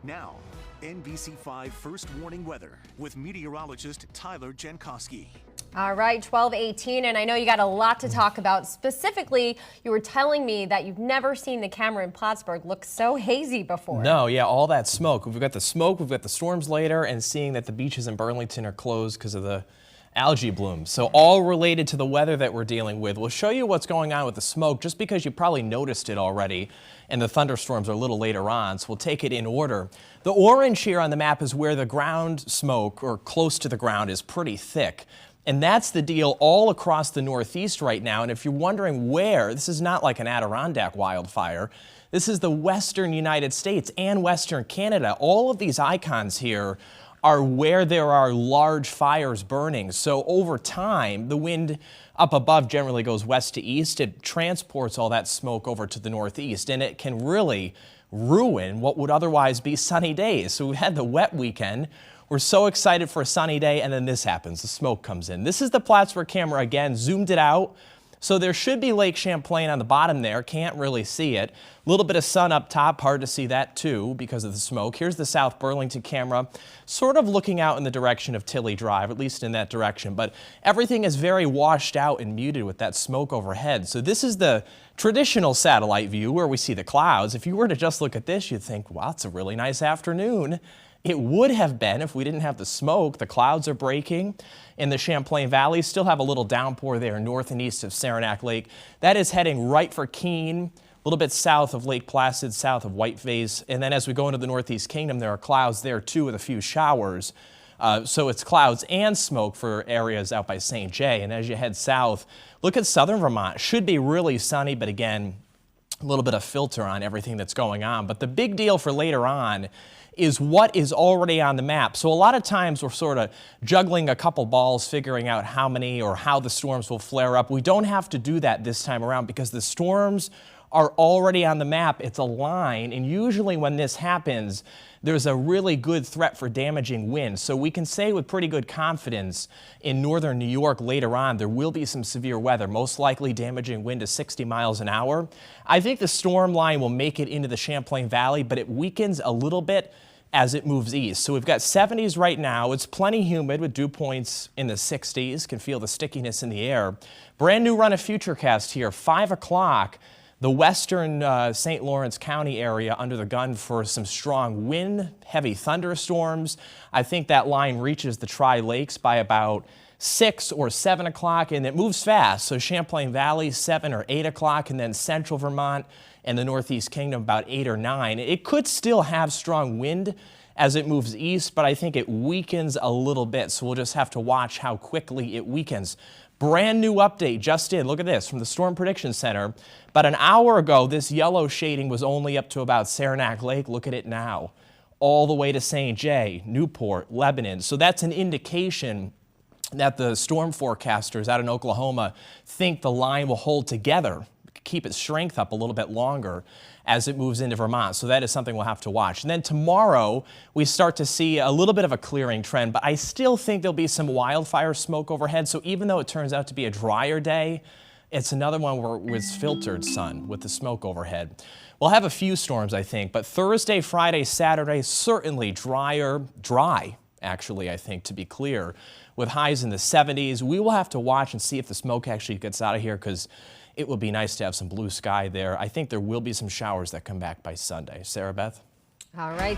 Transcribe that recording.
Now, NBC5 First Warning Weather with meteorologist Tyler Jankowski. All right, 12:18, and I know you got a lot to talk about. Specifically, you were telling me that you've never seen the camera in Plattsburgh look so hazy before. No, yeah, all that smoke. We've got the smoke, we've got the storms later, and seeing that the beaches in Burlington are closed because of the algae blooms. So all related to the weather that we're dealing with. We'll show you what's going on with the smoke just because you probably noticed it already, and the thunderstorms are a little later on, so we'll take it in order. The orange here on the map is where the ground smoke, or close to the ground, is pretty thick. And that's the deal all across the Northeast right now. And if you're wondering where, this is not like an Adirondack wildfire. This is the western United States and western Canada. All of these icons here are where there are large fires burning. So over time, the wind up above generally goes west to east. It transports all that smoke over to the Northeast, and it can really ruin what would otherwise be sunny days. So we had the wet weekend. We're so excited for a sunny day, and then this happens. The smoke comes in. This is the Plattsburgh camera again, zoomed it out. So there should be Lake Champlain on the bottom there. Can't really see it. A little bit of sun up top. Hard to see that too because of the smoke. Here's the South Burlington camera, sort of looking out in the direction of Tilley Drive, at least in that direction. But everything is very washed out and muted with that smoke overhead. So this is the traditional satellite view where we see the clouds. If you were to just look at this, you'd think, wow, it's a really nice afternoon. It would have been if we didn't have the smoke. The clouds are breaking in the Champlain Valley. Still have a little downpour there north and east of Saranac Lake. That is heading right for Keene, a little bit south of Lake Placid, south of Whiteface. And then as we go into the Northeast Kingdom, there are clouds there too with a few showers. So it's clouds and smoke for areas out by St. Jay. And as you head south, look at southern Vermont. Should be really sunny, but again, a little bit of filter on everything that's going on. But the big deal for later on is what is already on the map. So a lot of times we're sort of juggling a couple balls, figuring out how many or how the storms will flare up. We don't have to do that this time around because the storms are already on the map. It's a line, and usually when this happens, there's a really good threat for damaging winds. So we can say with pretty good confidence in northern New York later on, there will be some severe weather, most likely damaging wind to 60 miles an hour. I think the storm line will make it into the Champlain Valley, but it weakens a little bit as it moves east. So we've got 70s right now. It's plenty humid with dew points in the 60s. Can feel the stickiness in the air. Brand new run of Futurecast here, 5 o'clock. The western St. Lawrence County area under the gun for some strong wind, heavy thunderstorms. I think that line reaches the Tri-Lakes by about 6 or 7 o'clock, and it moves fast. So Champlain Valley, 7 or 8 o'clock, and then central Vermont and the Northeast Kingdom about 8 or 9. It could still have strong wind as it moves east, but I think it weakens a little bit. So we'll just have to watch how quickly it weakens. Brand new update just in. Look at this from the Storm Prediction Center. About an hour ago, this yellow shading was only up to about Saranac Lake. Look at it now, all the way to St. Jay, Newport, Lebanon. So that's an indication that the storm forecasters out in Oklahoma think the line will hold together, keep its strength up a little bit longer as it moves into Vermont. So that is something we'll have to watch. And then tomorrow, we start to see a little bit of a clearing trend, but I still think there'll be some wildfire smoke overhead. So even though it turns out to be a drier day, it's another one where it's filtered sun with the smoke overhead. We'll have a few storms, I think, but Thursday, Friday, Saturday, certainly dry, actually, I think, to be clear, with highs in the 70s. We will have to watch and see if the smoke actually gets out of here because it would be nice to have some blue sky there. I think there will be some showers that come back by Sunday. Sarah Beth? All right.